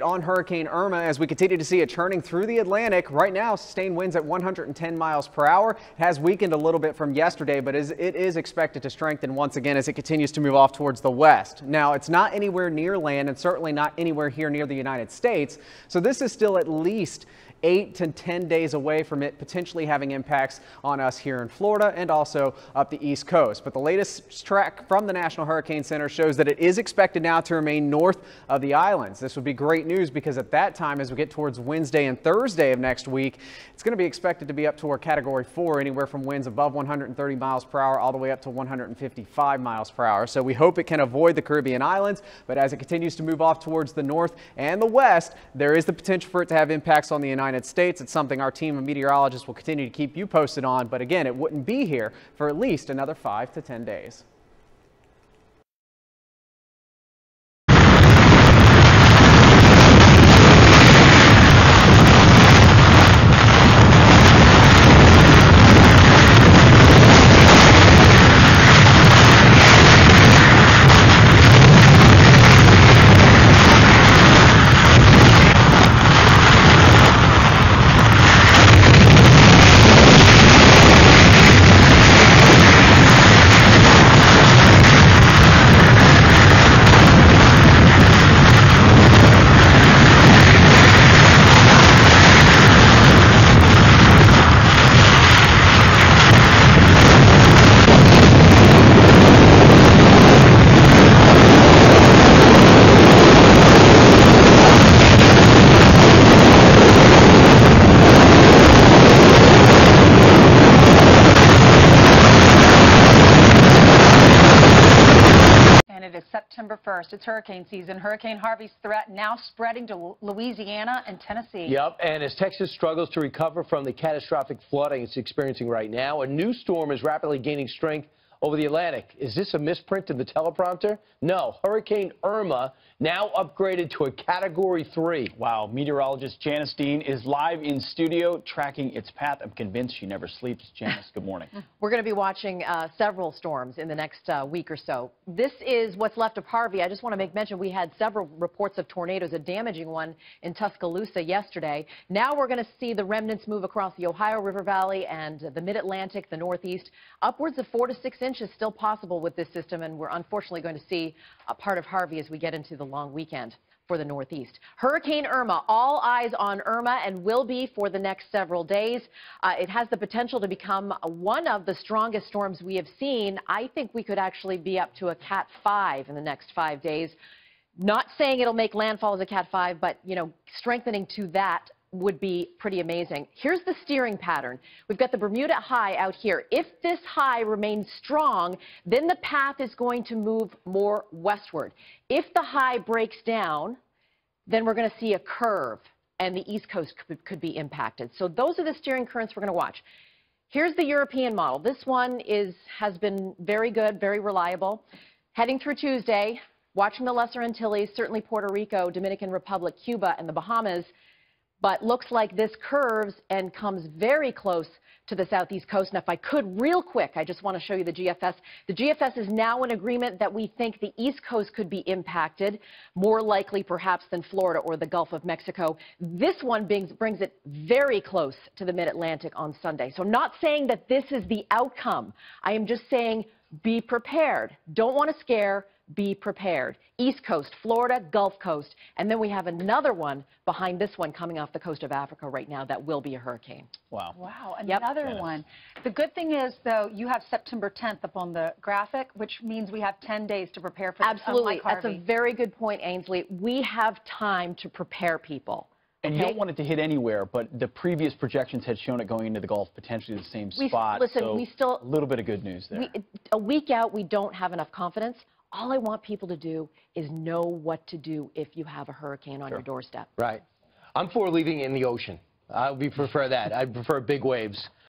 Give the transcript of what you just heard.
on Hurricane Irma as we continue to see it churning through the Atlantic. Right now, sustained winds at 110 miles per hour. It has weakened a little bit from yesterday, but it is expected to strengthen once again as it continues to move off towards the west. Now, it's not anywhere near land and certainly not anywhere here near the United States, so this is still at least 8 to 10 days away from it potentially having impacts on us here in Florida and also up the East Coast. But the latest track from the National Hurricane Center shows that it is expected now to remain north of the islands. This would be great news because at that time, as we get towards Wednesday and Thursday of next week, it's going to be expected to be up toward Category 4, anywhere from winds above 130 miles per hour all the way up to 155 miles per hour. So we hope it can avoid the Caribbean islands, but as it continues to move off towards the north and the west, there is the potential for it to have impacts on the United States. It's something our team of meteorologists will continue to keep you posted on, but again, it wouldn't be here for at least another 5 to 10 days. September 1st. It's hurricane season. Hurricane Harvey's threat now spreading to Louisiana and Tennessee. Yep, and as Texas struggles to recover from the catastrophic flooding it's experiencing right now, a new storm is rapidly gaining strength over the Atlantic. Is this a misprint of the teleprompter? No. Hurricane Irma now upgraded to a Category 3. Wow. Meteorologist Janice Dean is live in studio tracking its path. I'm convinced she never sleeps. Janice, good morning. We're going to be watching several storms in the next week or so. This is what's left of Harvey. I just want to make mention we had several reports of tornadoes, a damaging one in Tuscaloosa yesterday. Now we're going to see the remnants move across the Ohio River Valley and the mid-Atlantic, the Northeast. Upwards of 4 to 6 inches still possible with this system, and we're unfortunately going to see a part of Harvey as we get into the long weekend for the Northeast. Hurricane Irma, all eyes on Irma, and will be for the next several days. It has the potential to become one of the strongest storms we have seen. I think we could actually be up to a Cat 5 in the next 5 days. Not saying it'll make landfall as a Cat 5, but, you know, strengthening to that would be pretty amazing. Here's the steering pattern. We've got the Bermuda high out here. If this high remains strong, then the path is going to move more westward. If the high breaks down, then we're going to see a curve, and the East Coast could be impacted. So those are the steering currents we're going to watch. Here's the European model. This one has been very good, very reliable. Heading through Tuesday, watching the Lesser Antilles, certainly Puerto Rico, Dominican Republic, Cuba, and the Bahamas. But looks like this curves and comes very close to the southeast coast. And if I could, real quick, I just want to show you the GFS. The GFS is now in agreement that we think the East Coast could be impacted, more likely perhaps than Florida or the Gulf of Mexico. This one brings it very close to the mid-Atlantic on Sunday. So not saying that this is the outcome. I am just saying be prepared. Don't want to scare. Be prepared. East Coast, Florida, Gulf Coast, and then we have another one behind this one coming off the coast of Africa right now that will be a hurricane. Wow. Wow, another one. The good thing is, though, you have September 10th up on the graphic, which means we have 10 days to prepare for this. Absolutely. That's a very good point, Ainsley. We have time to prepare people. And you don't want it to hit anywhere, but the previous projections had shown it going into the Gulf, potentially the same spot. Listen, so we still, a little bit of good news there. A week out, we don't have enough confidence. All I want people to do is know what to do if you have a hurricane on your doorstep. Right. I'm for leaving it in the ocean. I would prefer that. I'd prefer big waves.